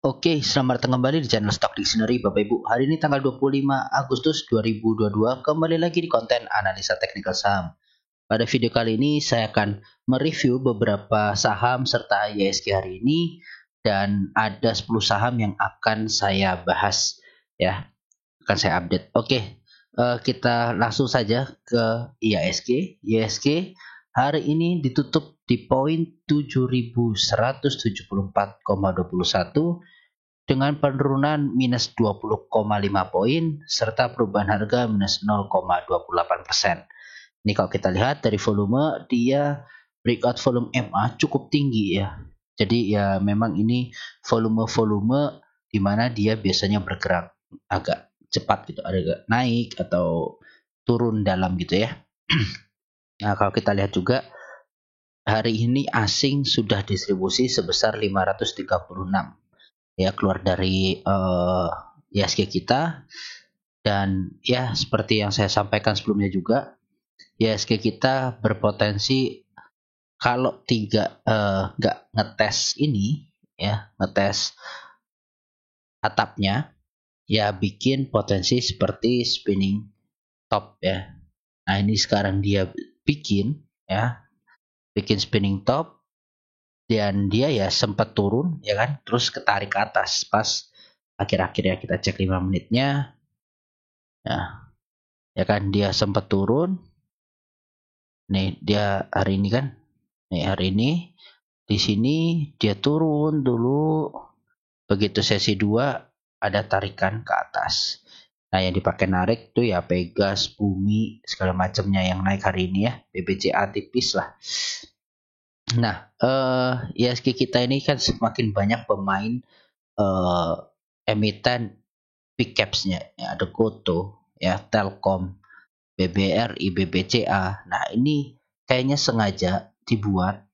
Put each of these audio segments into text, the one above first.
Oke, selamat datang kembali di channel Stock Dictionary Bapak Ibu. Hari ini tanggal 25 Agustus 2022, kembali lagi di konten analisa teknikal saham. Pada video kali ini saya akan mereview beberapa saham serta IHSG hari ini, dan ada 10 saham yang akan saya bahas, ya, akan saya update. Oke, kita langsung saja ke IHSG. IHSG hari ini ditutup di poin 7.174,21 dengan penurunan minus 20,5 poin serta perubahan harga minus 0,28%. Ini kalau kita lihat dari volume, dia breakout volume MA cukup tinggi ya. Jadi ya memang ini volume-volume di mana dia biasanya bergerak agak cepat gitu, agak naik atau turun dalam gitu ya. Nah, kalau kita lihat juga hari ini asing sudah distribusi sebesar 536 ya, keluar dari IHSG kita. Dan ya seperti yang saya sampaikan sebelumnya juga, IHSG kita berpotensi kalau nggak ngetes ini ya, ngetes atapnya, ya bikin potensi seperti spinning top ya. Nah, ini sekarang dia bikin spinning top, dan dia ya sempat turun ya kan, terus ketarik ke atas pas akhir-akhir ya. Kita cek 5 menitnya. Nah, ya kan dia sempat turun. Nih dia hari ini kan. Nih hari ini di sini dia turun dulu. Begitu sesi 2 ada tarikan ke atas. Nah, yang dipakai narik tuh ya Pegas, Bumi, segala macamnya yang naik hari ini ya. BBCA tipis lah. Nah, IHSG kita ini kan semakin banyak pemain emiten big caps-nya ya, ada Goto ya, Telkom, BBRI, BBCA. Nah, ini kayaknya sengaja dibuat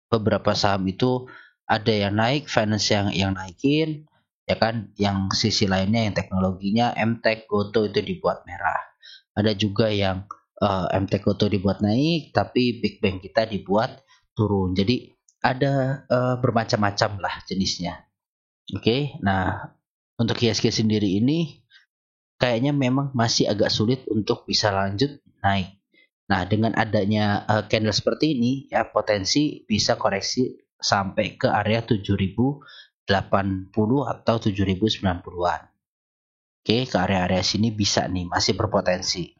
beberapa saham itu ada yang naik, finance yang naikin ya kan, yang sisi lainnya yang teknologinya MTech, Goto itu dibuat merah. Ada juga yang MTech, Goto dibuat naik tapi Big Bang kita dibuat turun. Jadi ada bermacam-macam lah jenisnya. Oke, nah untuk IHSG sendiri ini kayaknya memang masih agak sulit untuk bisa lanjut naik. Nah, dengan adanya candle seperti ini ya, potensi bisa koreksi sampai ke area 7.080 atau 7.090-an. Oke, ke area-area sini bisa nih, masih berpotensi.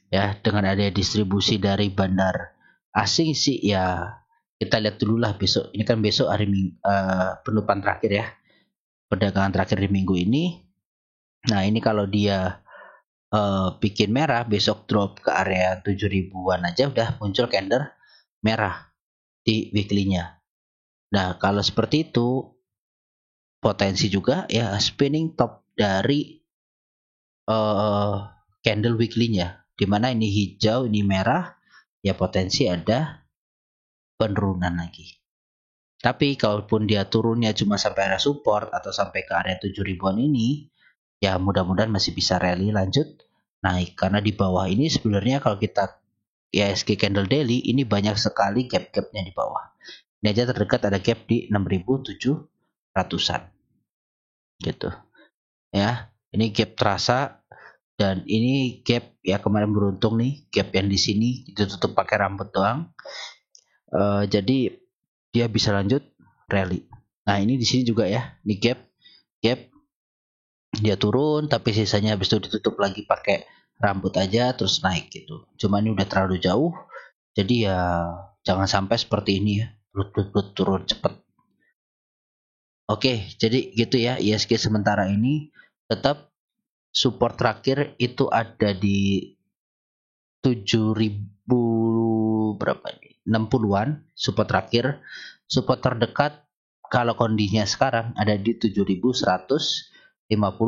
Ya, dengan adanya distribusi dari bandar asing sih ya, kita lihat dulu lah besok. Ini kan besok hari penutupan terakhir ya, perdagangan terakhir di minggu ini. Nah, ini kalau dia bikin merah, besok drop ke area 7.000-an aja udah muncul candle merah di weekly-nya. Nah, kalau seperti itu potensi juga ya spinning top dari candle weekly-nya, dimana ini hijau, ini merah, ya potensi ada penurunan lagi. Tapi kalaupun dia turunnya cuma sampai area support atau sampai ke area 7.000-an ini, ya mudah-mudahan masih bisa rally lanjut naik. Karena di bawah ini sebenarnya kalau kita IHSG candle daily ini banyak sekali gap-gapnya di bawah. Ini aja terdekat ada gap di 6.700-an gitu ya. Ini gap terasa, dan ini gap ya kemarin beruntung nih, gap yang di sini ditutup pakai rambut doang. Jadi dia bisa lanjut rally. Nah, ini di sini juga ya, ini gap dia turun tapi sisanya habis itu ditutup lagi pakai rambut aja terus naik gitu. Cuma ini udah terlalu jauh, jadi ya jangan sampai seperti ini ya, brut turun cepet. Oke, jadi gitu ya. IHSG sementara ini tetap support terakhir itu ada di 7.000 berapa ini? 60-an support terakhir. Support terdekat kalau kondisinya sekarang ada di 7.150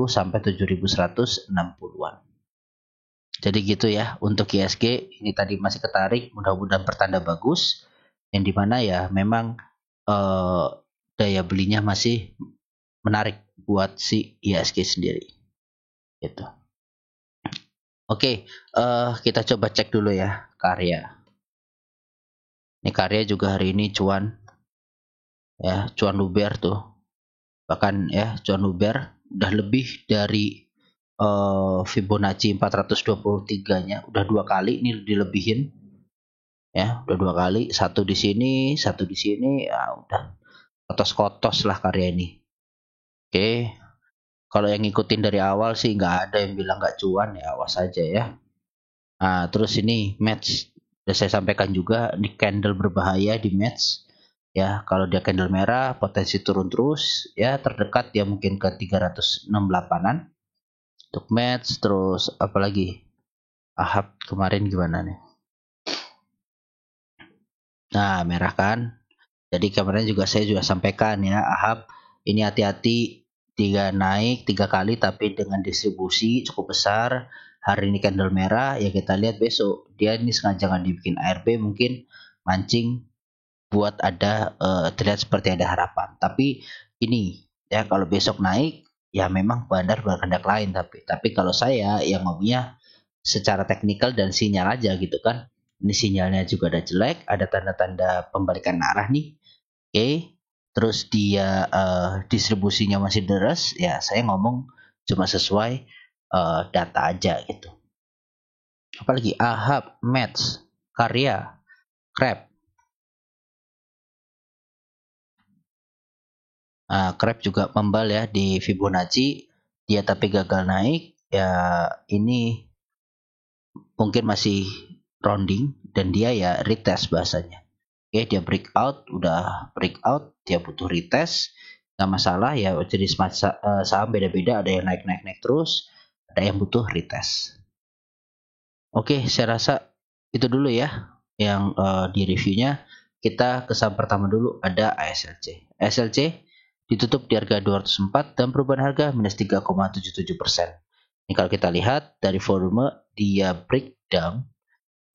sampai 7.160-an. Jadi gitu ya untuk IHSG. Ini tadi masih ketarik, mudah-mudahan pertanda bagus, yang dimana ya memang daya belinya masih menarik buat si IHSG sendiri gitu. Oke, kita coba cek dulu ya Karya. Ini Karya juga hari ini cuan ya, cuan luber tuh bahkan ya John Huber udah lebih dari Fibonacci 423-nya, udah 2 kali ini dilebihin ya, udah 2 kali, satu di sini, satu di sini, ya udah kotos-kotos lah karya ini. Oke, kalau yang ngikutin dari awal sih nggak ada yang bilang nggak cuan, ya awas aja ya. Nah, terus ini match, udah saya sampaikan juga, di candle berbahaya di match. Ya, kalau dia candle merah, potensi turun terus. Ya, terdekat dia mungkin ke 368-an. Untuk match, terus apalagi? Ahab kemarin gimana nih? Nah, merah kan? Jadi kemarin juga saya juga sampaikan ya, Ahab ini hati-hati, naik 3 kali tapi dengan distribusi cukup besar. Hari ini candle merah, ya kita lihat besok dia ini sengaja nggak dibikin ARB, mungkin mancing buat ada terlihat seperti ada harapan. Tapi ini ya, kalau besok naik ya memang bandar berkehendak lain, tapi kalau saya yang ngomongnya secara teknikal dan sinyal aja gitu kan. Ini sinyalnya juga ada jelek, ada tanda-tanda pembalikan arah nih. Oke, terus dia distribusinya masih deras, ya saya ngomong cuma sesuai data aja gitu. Apalagi Ahab, Mets, Karya, Crab. Crab juga membal ya di Fibonacci, dia tapi gagal naik, ya ini mungkin masih rounding dan dia ya retest bahasanya. Oke, dia breakout, udah breakout, dia butuh retest, nggak masalah ya. Jenis saham beda-beda, ada yang naik terus, ada yang butuh retest. Oke, saya rasa itu dulu ya yang di reviewnya. Kita ke saham pertama dulu, ada ASLC. ASLC ditutup di harga 204 dan perubahan harga minus 3,77%. Ini kalau kita lihat dari volume, dia breakdown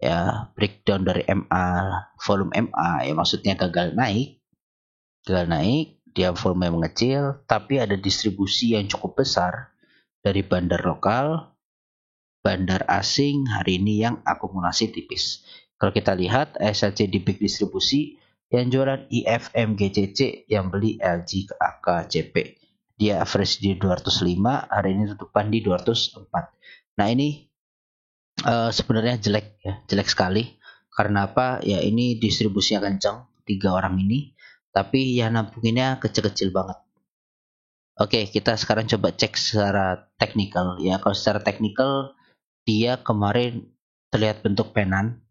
ya, breakdown dari MA, volume MA ya, maksudnya gagal naik, dia volume mengecil, tapi ada distribusi yang cukup besar dari bandar lokal, bandar asing hari ini yang akumulasi tipis. Kalau kita lihat SLC di big distribusi, yang jualan IFM GCC, yang beli LG AK CP. Dia average di 205, hari ini tutupan di 204. Nah ini sebenarnya jelek ya, jelek sekali. Karena apa? Ya ini distribusinya kencang, 3 orang ini, tapi ya nampunginnya kecil-kecil banget. Oke, kita sekarang coba cek secara teknikal ya. Kalau secara teknikal, dia kemarin terlihat bentuk penan.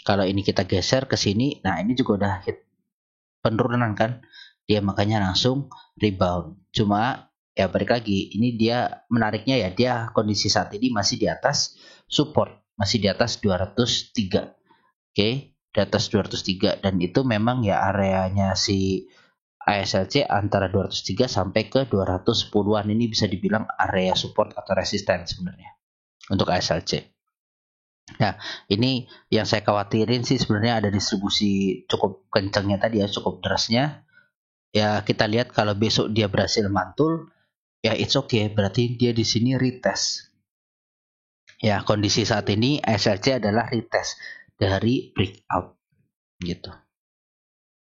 Kalau ini kita geser ke sini, nah ini juga udah hit penurunan kan, dia makanya langsung rebound. Cuma ya balik lagi, ini dia menariknya ya, dia kondisi saat ini masih di atas support, masih di atas 203. Oke, di atas 203, dan itu memang ya areanya si ASLC antara 203 sampai ke 210-an. Ini bisa dibilang area support atau resisten sebenarnya untuk ASLC. Nah, ini yang saya khawatirin sih sebenarnya ada distribusi cukup kencangnya tadi ya, cukup derasnya. Ya, kita lihat kalau besok dia berhasil mantul, ya it's okay, berarti dia di sini retest. Ya, kondisi saat ini SLC adalah retest dari breakout gitu.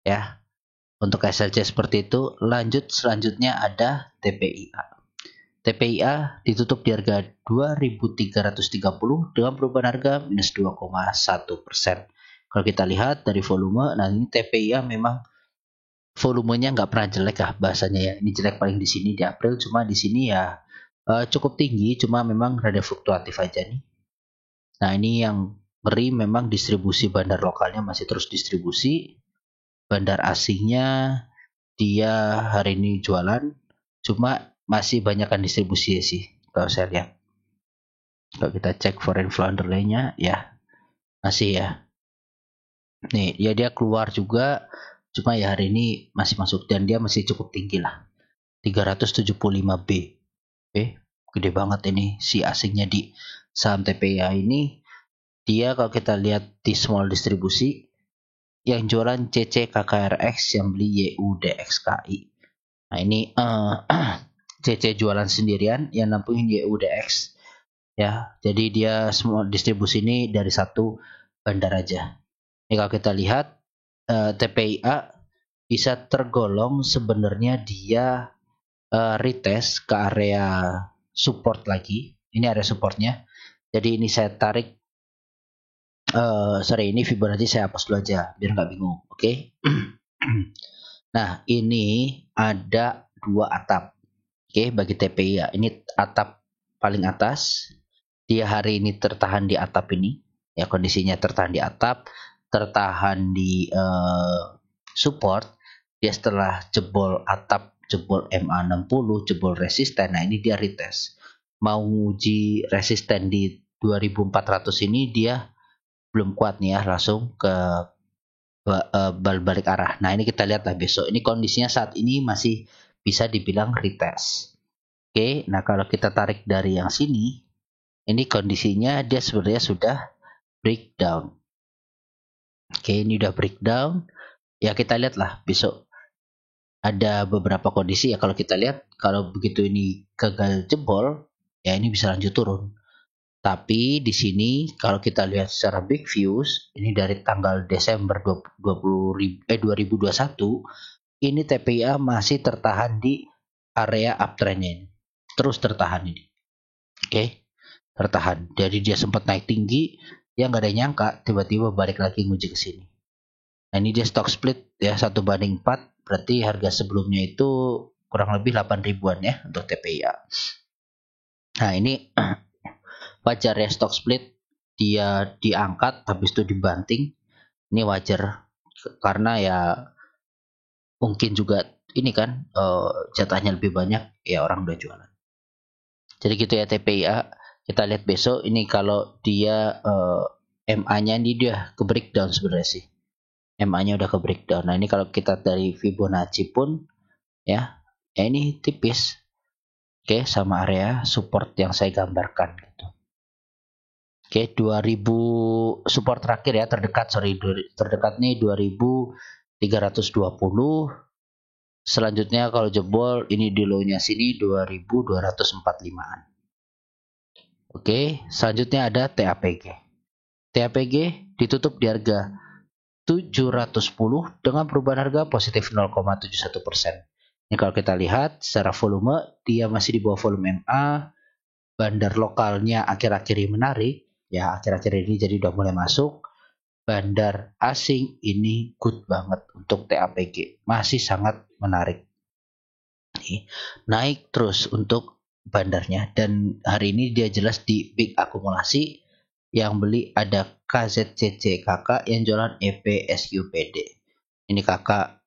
Ya, untuk SLC seperti itu. Lanjut, selanjutnya ada TPIA. TPIA ditutup di harga 2.330 dengan perubahan harga minus 2,1%. Kalau kita lihat dari volume, nah ini TPIA memang volumenya nggak pernah jelek lah bahasanya ya. Ini jelek paling di sini di April, cuma di sini ya cukup tinggi, cuma memang rada fluktuatif aja nih. Nah ini yang ngeri, memang distribusi bandar lokalnya masih terus distribusi, bandar asingnya dia hari ini jualan, cuma masih banyakkan distribusi sih kalau saya lihat. Kalau kita cek foreign flow underlay-nya ya masih ya. Nih ya, dia keluar juga, cuma ya hari ini masih masuk dan dia masih cukup tinggi lah. 375B. Gede banget ini si asingnya di saham TPIA ini. Dia kalau kita lihat di small distribusi, yang jualan CCKKRX, yang beli YUDXKI. Nah ini CC jualan sendirian, yang nampungin YUDX ya. Jadi dia semua distribusi ini dari satu bandar aja. Ini kalau kita lihat TPIA bisa tergolong sebenarnya dia retest ke area support lagi. Ini area supportnya. Jadi ini saya tarik, sorry, ini Fibonacci saya hapus dulu aja biar nggak bingung. Oke. Nah, ini ada dua atap. Oke, bagi TPI ya. Ini atap paling atas. Dia hari ini tertahan di atap ini. Ya, kondisinya tertahan di atap, tertahan di support. Dia setelah jebol atap, jebol MA60, jebol resisten. Nah, ini dia retest. Mau uji resisten di 2400 ini dia belum kuat nih ya, langsung ke balik arah. Nah, ini kita lihat lah besok. Ini kondisinya saat ini masih bisa dibilang retest. Oke, nah kalau kita tarik dari yang sini, ini kondisinya dia sebenarnya sudah breakdown. Oke, ini udah breakdown. Ya kita lihat lah besok. Ada beberapa kondisi ya, kalau kita lihat, kalau begitu ini gagal jebol, ya ini bisa lanjut turun. Tapi di sini kalau kita lihat secara big views, ini dari tanggal Desember 2021, ini TPIA masih tertahan di area uptrendnya. Terus tertahan ini. Oke, tertahan. Jadi dia sempat naik tinggi, dia nggak ada yang nyangka tiba-tiba balik lagi nguji ke sini. Nah, ini dia stock split ya 1/4, berarti harga sebelumnya itu kurang lebih 8 ribuan ya untuk TPIA. Nah, ini wajar ya stock split, dia diangkat habis itu dibanting. Ini wajar karena ya mungkin juga ini kan jatahnya lebih banyak ya, orang udah jualan. Jadi gitu ya TPIA. Kita lihat besok ini kalau dia MA-nya ini dia ke breakdown sebenarnya sih. MA-nya udah ke breakdown. Nah, ini kalau kita dari Fibonacci pun ya ini tipis. Oke, sama area support yang saya gambarkan gitu. Oke, 2000 support terakhir ya, terdekat nih 2320. Selanjutnya kalau jebol ini di low-nya sini 2245-an. Oke, selanjutnya ada TAPG. TAPG ditutup di harga 710 dengan perubahan harga positif 0,71%. Ini kalau kita lihat secara volume, dia masih di bawah volume MA. Bandar lokalnya akhir-akhir ini menarik, ya akhir-akhir ini jadi udah mulai masuk. Bandar asing ini good banget untuk TAPG, masih sangat menarik. Naik terus untuk bandarnya, dan hari ini dia jelas di big akumulasi. Yang beli ada KZCC kakak, yang jualan EPSQPD. Ini kakak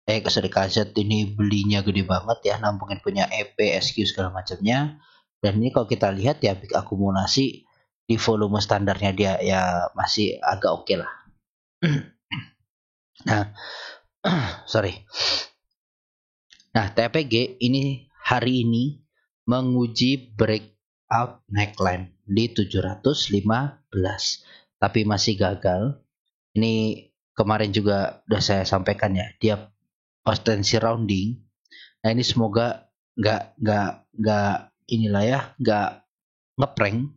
KZ ini belinya gede banget ya, nampungin punya EPSQ segala macamnya. Dan ini kalau kita lihat ya big akumulasi, di volume standarnya dia ya masih agak oke lah. Nah, sorry. Nah, TPG ini hari ini menguji breakout neckline di 715, tapi masih gagal. Ini kemarin juga udah saya sampaikan ya, dia potensi rounding. Nah, ini semoga nggak inilah ya, nggak ngeprank,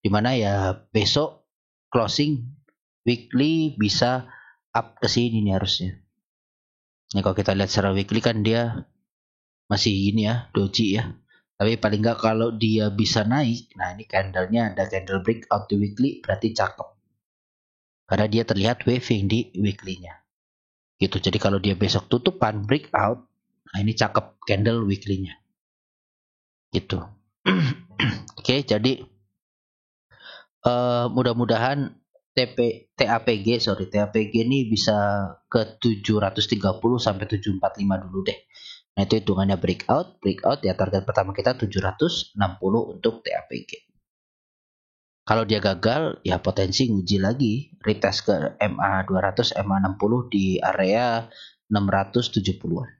dimana ya besok closing weekly bisa up ke sini nih harusnya. Nah, kalau kita lihat secara weekly kan dia masih gini ya, doji ya. Tapi paling nggak kalau dia bisa naik, nah ini candlenya ada candle breakout di weekly, berarti cakep. Karena dia terlihat waving di weekly-nya. Gitu. Jadi kalau dia besok tutupan breakout, nah ini cakep candle weekly-nya. Gitu. Oke, jadi mudah-mudahan TAPG ini bisa ke 730 sampai 745 dulu deh. Nah, itu hitungannya breakout ya, target pertama kita 760 untuk TAPG. Kalau dia gagal, ya potensi nguji lagi, retest ke MA200, MA60 di area 670-an.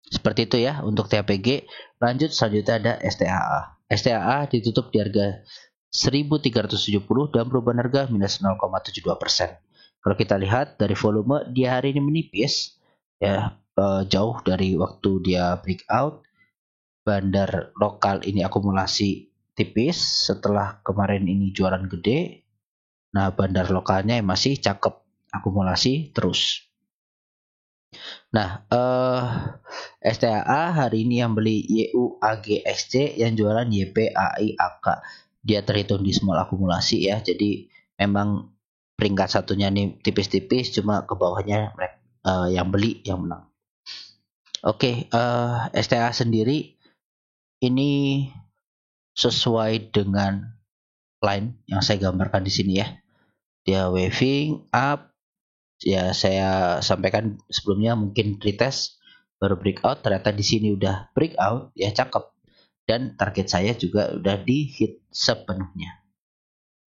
Seperti itu ya untuk TAPG. Lanjut, selanjutnya ada STAA. STAA ditutup di harga 1370 dan perubahan harga minus 0,72%. Kalau kita lihat dari volume, dia hari ini menipis ya, jauh dari waktu dia breakout. Bandar lokal ini akumulasi tipis setelah kemarin ini jualan gede. Nah, bandar lokalnya masih cakep, akumulasi terus. Nah, STAA hari ini yang beli YUAGXC, yang jualan YPAIAK. Dia terhitung di small akumulasi ya. Jadi memang peringkat satunya nih tipis-tipis, cuma ke bawahnya yang beli yang menang. Oke, STA sendiri ini sesuai dengan line yang saya gambarkan di sini ya. Dia waving up, ya saya sampaikan sebelumnya mungkin retest baru breakout, ternyata di sini udah breakout ya, cakep, dan target saya juga udah di hit sepenuhnya.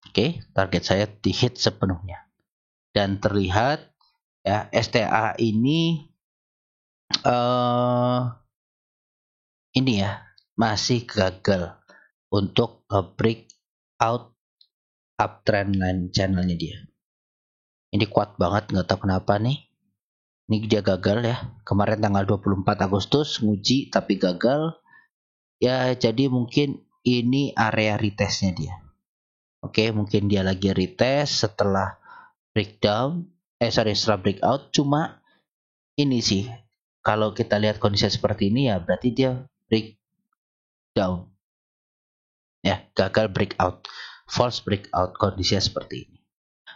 Oke, target saya di hit sepenuhnya dan terlihat ya STA ini ini ya masih gagal untuk breakout uptrend line channelnya dia. Ini kuat banget, nggak tahu kenapa nih. Ini dia gagal ya. Kemarin tanggal 24 Agustus nguji tapi gagal. Ya, jadi mungkin ini area retestnya dia. Oke, mungkin dia lagi retest setelah breakdown. Setelah breakout. Cuma ini sih, kalau kita lihat kondisi seperti ini ya berarti dia breakdown. Ya, gagal breakout. False breakout kondisinya seperti ini.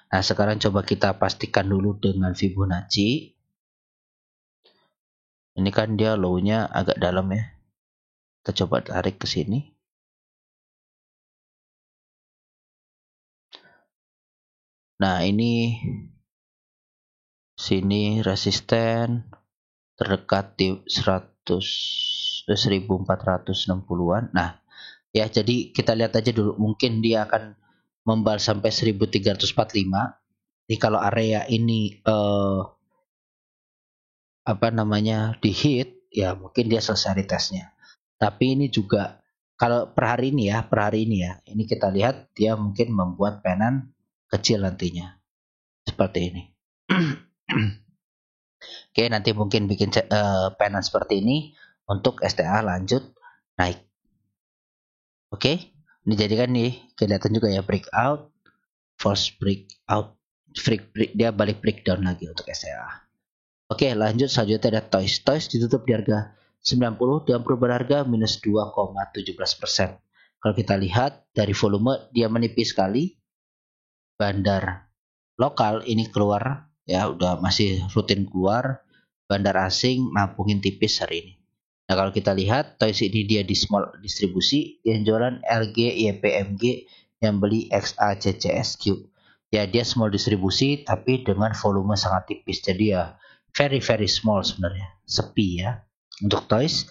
Nah, sekarang coba kita pastikan dulu dengan Fibonacci. Ini kan dia low-nya agak dalam ya. Kita coba tarik ke sini. Nah, ini sini resisten terdekat di 1460-an. Nah, ya jadi kita lihat aja dulu, mungkin dia akan membal sampai 1345. Jadi kalau area ini di hit, ya mungkin dia selesai retestnya. Tapi ini juga kalau per hari ini ya, ini kita lihat dia mungkin membuat penan kecil nantinya. Seperti ini. Oke, nanti mungkin bikin penan seperti ini untuk STA lanjut naik. Oke, ini jadi kan nih kelihatan juga ya breakout, false breakout, dia balik breakdown lagi untuk STA. Oke, lanjut selanjutnya ada Toys. Toys ditutup di harga 90 dan perubahan harga minus 2,17%. Kalau kita lihat dari volume dia menipis sekali. Bandar lokal ini keluar ya, udah masih rutin keluar. Bandar asing nampungin tipis hari ini. Nah, kalau kita lihat Toys ini dia di small distribusi, yang jualan LG YPMG, yang beli XACCSQ. Ya, dia small distribusi tapi dengan volume sangat tipis. Jadi ya very very small sebenarnya, sepi ya untuk Toys.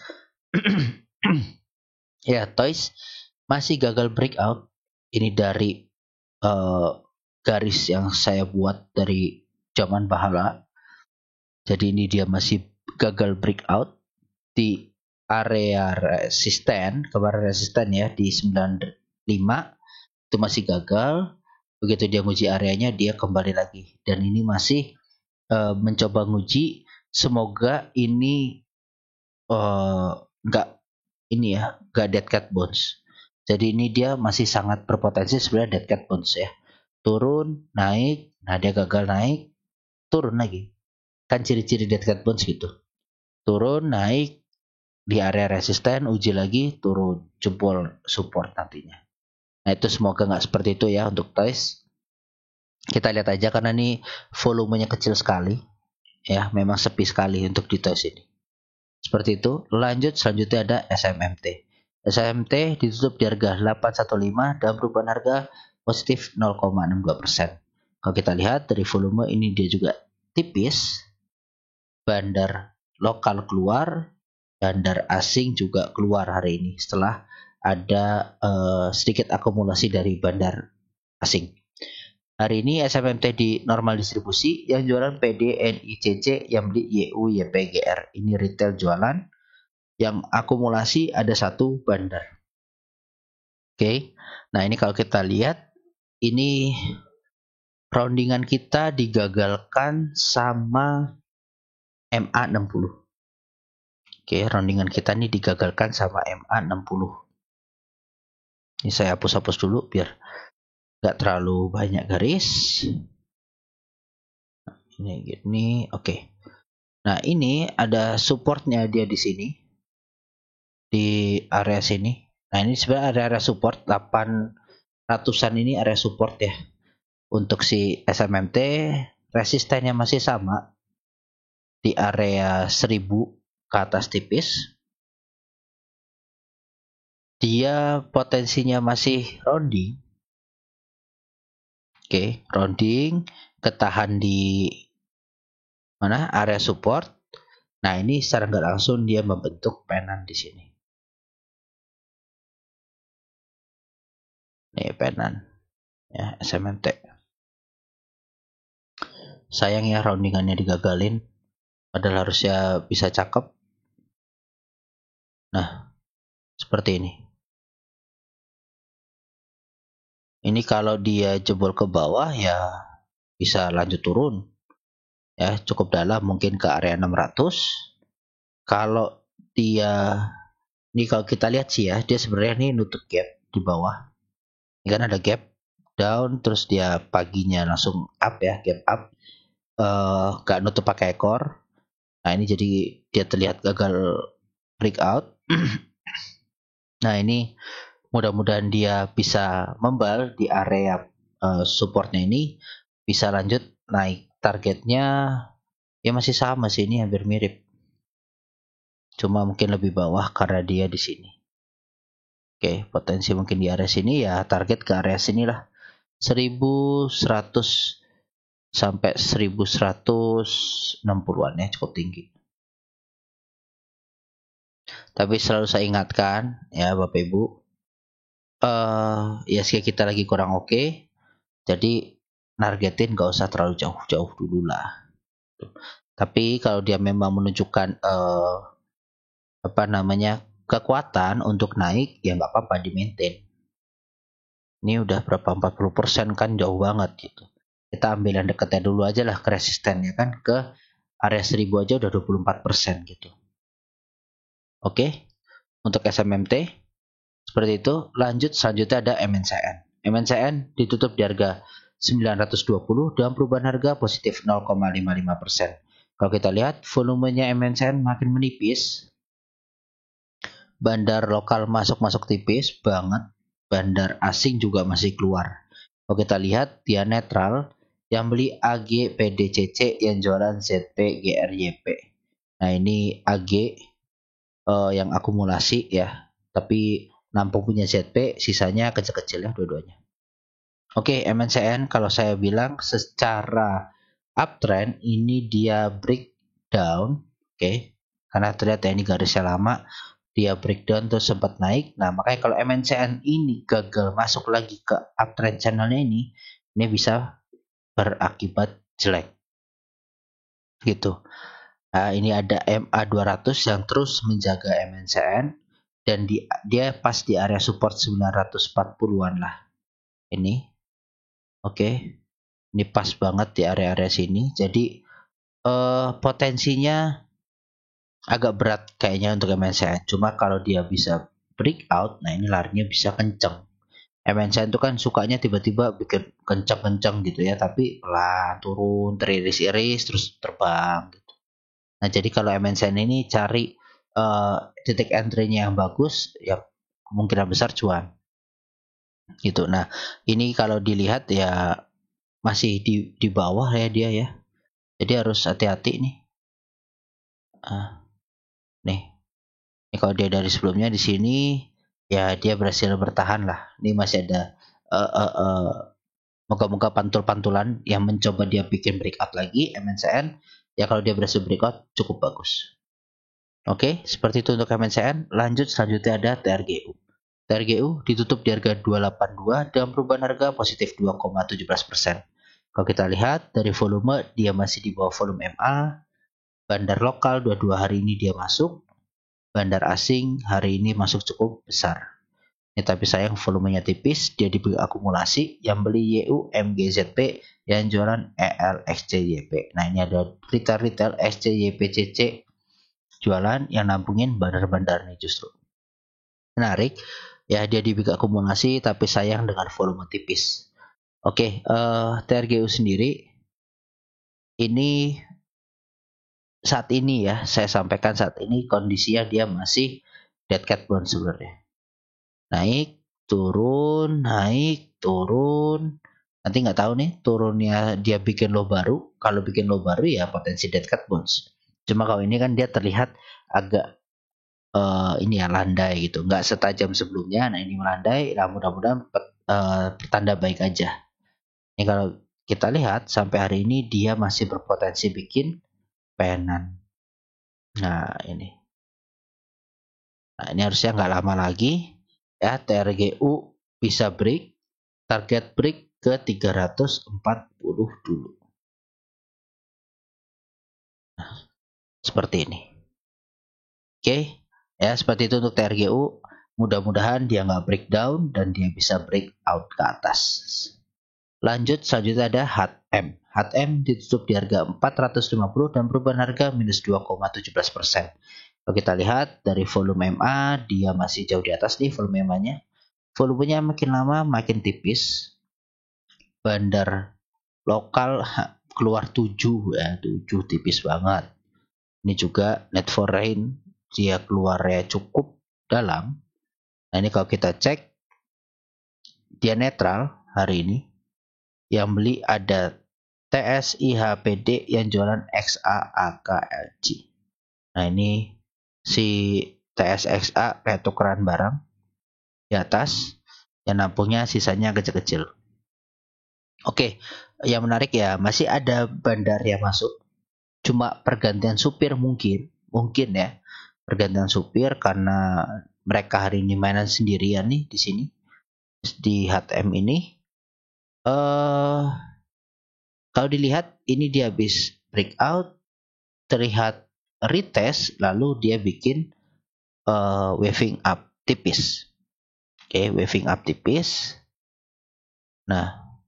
Ya, Toys masih gagal breakout. Ini dari garis yang saya buat dari zaman Bahala. Jadi ini dia masih gagal breakout di area resisten, kemarin resisten ya di 95 itu masih gagal. Begitu dia nguji areanya dia kembali lagi, dan ini masih mencoba nguji. Semoga ini nggak dead cat bounce. Jadi ini dia masih sangat berpotensi sebenarnya dead cat bounce ya. Turun, naik, nah dia gagal naik, turun lagi. Kan ciri-ciri dead cat bounce gitu. Turun, naik, di area resisten, uji lagi, turun, jempol support nantinya. Nah, itu semoga nggak seperti itu ya untuk Toys. Kita lihat aja karena ini volumenya kecil sekali. Ya, memang sepi sekali untuk di Toys ini. Seperti itu. Lanjut, selanjutnya ada SMMT. SMMT ditutup di harga 815 dan perubahan harga positif 0,62%. Kalau kita lihat dari volume ini dia juga tipis. Bandar lokal keluar, bandar asing juga keluar hari ini setelah ada sedikit akumulasi dari bandar asing. Hari ini SMMT di normal distribusi, yang jualan PD, NICC, yang beli YU, YPGR. Ini retail jualan, yang akumulasi ada satu bandar. Oke, nah ini kalau kita lihat, ini roundingan kita digagalkan sama MA60. Oke, roundingan kita ini digagalkan sama MA60. Ini saya hapus-hapus dulu biar nggak terlalu banyak garis. Ini gini, oke. Nah, ini ada supportnya dia di sini, di area sini. Nah, ini sebenarnya area support 800-an ini area support ya. Untuk si SMMT resistennya masih sama di area 1000 ke atas tipis. Dia potensinya masih rounding. Oke, rounding, ketahan di mana area support. Nah, ini secara nggak langsung dia membentuk penan di sini. Nih penan ya SMMT. Sayang ya roundingannya digagalin, padahal harusnya bisa cakep. Nah, seperti ini. Ini kalau dia jebol ke bawah ya bisa lanjut turun. Ya, cukup dalam mungkin ke area 600. Kalau dia ini kalau kita lihat sih ya, dia sebenarnya ini nutup gap di bawah. Ini kan ada gap down, terus dia paginya langsung up ya, gap up. Gak nutup pakai ekor. Nah, ini jadi dia terlihat gagal breakout. Nah, ini mudah-mudahan dia bisa membal di area supportnya ini, bisa lanjut naik. Targetnya ya masih sama sih, ini hampir mirip. Cuma mungkin lebih bawah karena dia di sini. Oke, potensi mungkin di area sini ya, target ke area sini lah. 1100 sampai 1160-an ya, cukup tinggi. Tapi selalu saya ingatkan ya Bapak Ibu, ya kita lagi kurang oke. Jadi nargetin gak usah terlalu jauh-jauh dulu lah. Tapi kalau dia memang menunjukkan kekuatan untuk naik, ya nggak apa-apa di maintain. Ini udah berapa 40% kan, jauh banget gitu. Kita ambil yang dekatnya dulu aja lah ke resistennya kan, ke area 1000 aja udah 24% gitu. Oke, untuk SMMT seperti itu. Lanjut, selanjutnya ada MNCN. MNCN ditutup di harga 920 dengan perubahan harga positif 0,55%. Kalau kita lihat volumenya MNCN makin menipis. Bandar lokal masuk tipis banget. Bandar asing juga masih keluar. Kalau kita lihat dia netral, yang beli AG PDCC, yang jualan ZP GRYP. Nah, ini AG yang akumulasi ya, tapi nampung punya ZP, sisanya kecil-kecil ya dua-duanya. Oke, MNCN kalau saya bilang secara uptrend ini dia breakdown, oke, karena terlihat ya ini garisnya lama, dia breakdown terus sempat naik. Nah, makanya kalau MNCN ini gagal masuk lagi ke uptrend channelnya ini bisa berakibat jelek gitu. Nah, ini ada MA200 yang terus menjaga MNCN dan dia pas di area support 940-an lah. Ini oke. Ini pas banget di area-area sini. Jadi potensinya agak berat kayaknya untuk MNCN. Cuma kalau dia bisa breakout, nah ini larinya bisa kenceng. MNCN itu kan sukanya tiba-tiba bikin kencang-kencang gitu ya, tapi pelan turun, teriris-iris, terus terbang gitu. Nah, jadi kalau MNCN ini cari titik entry-nya yang bagus, ya kemungkinan besar cuan. Gitu. Nah, ini kalau dilihat ya masih di bawah ya dia ya. Jadi harus hati-hati nih. Nih. Ini kalau dia dari sebelumnya di sini ya dia berhasil bertahan lah. Ini masih ada moga-moga pantul-pantulan yang mencoba dia bikin breakout lagi MNCN. Ya kalau dia berhasil breakout cukup bagus. Oke, seperti itu untuk MNCN. Lanjut, selanjutnya ada TRGU. TRGU ditutup di harga 282 dengan perubahan harga positif 2,17%. Kalau kita lihat dari volume, dia masih di bawah volume MA. Bandar lokal dua hari ini dia masuk. Bandar asing hari ini masuk cukup besar. Ya, tapi sayang volumenya tipis, dia dibeli akumulasi. Yang beli YU MGZP, yang jualan ELXCYP. Nah, ini ada retail SCYPCC jualan, yang nampungin bandar-bandar nih justru. Menarik, ya dia dibeli akumulasi tapi sayang dengan volume tipis. Oke, TRGU sendiri ini saat ini ya, saya sampaikan saat ini kondisinya dia masih dead cat bounce sebenarnya. Naik, turun, naik, turun. Nanti nggak tahu nih turunnya dia bikin low baru. Kalau bikin low baru ya potensi dead cat bounce. Cuma kalau ini kan dia terlihat agak ini ya landai gitu, nggak setajam sebelumnya. Nah ini melandai, nah mudah-mudahan pertanda baik aja. Ini kalau kita lihat sampai hari ini dia masih berpotensi bikin penan. Nah ini harusnya nggak lama lagi ya TRGU bisa break, target break ke 340 dulu. Nah, seperti ini. Oke, ya seperti itu untuk TRGU. Mudah-mudahan dia nggak breakdown dan dia bisa breakout ke atas. Lanjut, selanjutnya ada HATM. HATM ditutup di harga 450 dan perubahan harga minus 2,17%. Kalau kita lihat dari volume MA, dia masih jauh di atas nih volume MA-nya. Volumenya makin lama makin tipis. Bandar lokal keluar 7 ya, 7 tipis banget. Ini juga net foreign dia keluarnya cukup dalam. Nah ini kalau kita cek dia netral hari ini. Yang beli ada TSIHPD yang jualan XAAKLG. Nah ini si TSXA kayak tukeran barang di atas, yang nampungnya sisanya kecil-kecil. Oke, yang menarik ya masih ada bandar yang masuk. Cuma pergantian supir mungkin ya pergantian supir karena mereka hari ini mainan sendirian nih di sini di HTM ini. Kalau dilihat ini dia habis breakout, terlihat retest, lalu dia bikin waving up tipis. Oke, waving up tipis. Nah,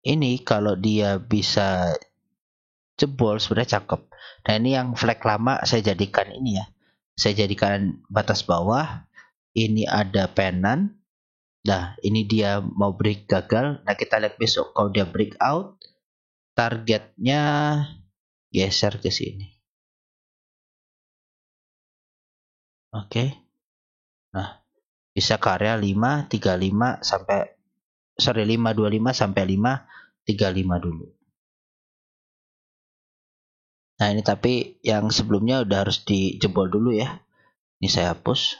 ini kalau dia bisa jebol sebenarnya cakep. Nah, ini yang flag lama saya jadikan ini ya. Saya jadikan batas bawah. Ini ada penan. Nah, ini dia mau break gagal. Nah, kita lihat besok kalau dia breakout, targetnya geser ke sini. Oke. Nah, bisa ke area 535 sampai 525 sampai 535 dulu. Nah, ini tapi yang sebelumnya udah harus dijebol dulu ya. Ini saya hapus.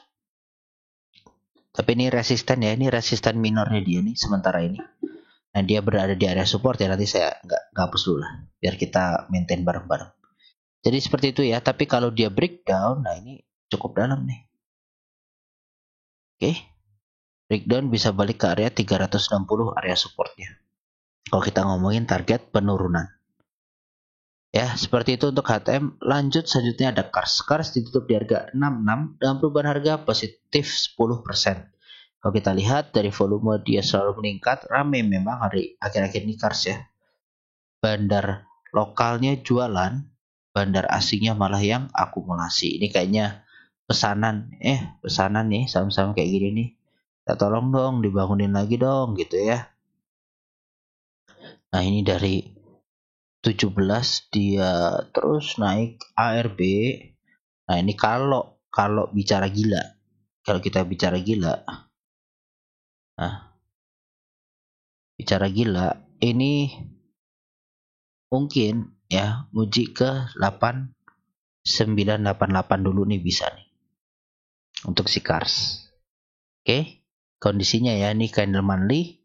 Tapi ini resisten ya, ini resisten minornya dia nih sementara ini. Nah, dia berada di area support ya, nanti saya nggak hapus dulu lah. Biar kita maintain bareng-bareng. Jadi seperti itu ya, tapi kalau dia breakdown, nah ini cukup dalam nih. Oke, breakdown bisa balik ke area 360 area supportnya. Kalau kita ngomongin target penurunan. Ya, seperti itu untuk HTM. Lanjut selanjutnya ada Kars. Kars ditutup di harga 66 dan perubahan harga positif 10%. Kalau kita lihat dari volume dia selalu meningkat, ramai memang hari akhir-akhir ini Kars ya. Bandar lokalnya jualan, bandar asingnya malah yang akumulasi. Ini kayaknya pesanan nih saham-saham kayak gini nih. Ya, tolong dong dibangunin lagi dong gitu ya. Nah, ini dari 17 dia terus naik ARB. Nah, ini kalau bicara gila. Kalau kita bicara gila. Nah, bicara gila ini mungkin ya uji ke 8988 dulu nih bisa nih. Untuk si Kars. Oke. Kondisinya ya ini candle monthly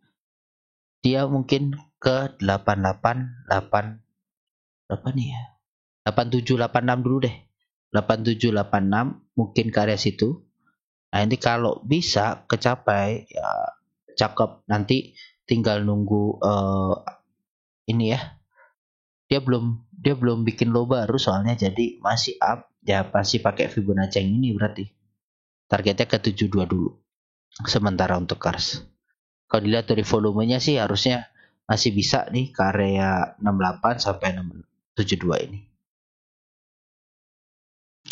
dia mungkin ke 888 berapa nih ya? 8786 dulu deh. 8786 mungkin ke area situ. Nah, ini kalau bisa kecapai ya cakep. Nanti tinggal nunggu ini ya. Dia belum bikin low baru soalnya jadi masih up. Ya pasti pakai Fibonacci yang ini berarti. Targetnya ke 72 dulu. Sementara untuk Kars. Kalau dilihat dari volumenya sih harusnya masih bisa nih ke area 68 sampai 72 ini.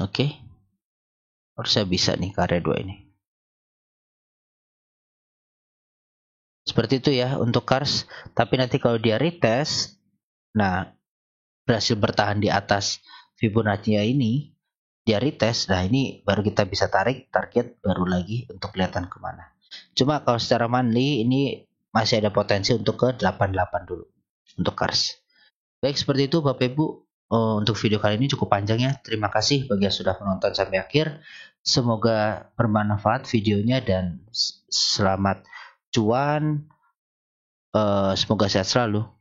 Oke. Harusnya bisa nih ke area 2 ini. Seperti itu ya untuk Kars. Tapi nanti kalau dia retest, nah berhasil bertahan di atas Fibonacci ini, dia retest, nah ini baru kita bisa tarik target baru lagi untuk kelihatan kemana. Cuma kalau secara monthly ini masih ada potensi untuk ke 88 dulu untuk Kars. Baik, seperti itu Bapak Ibu. Untuk video kali ini cukup panjang ya. Terima kasih bagi yang sudah menonton sampai akhir. Semoga bermanfaat videonya dan selamat cuan. Semoga sehat selalu.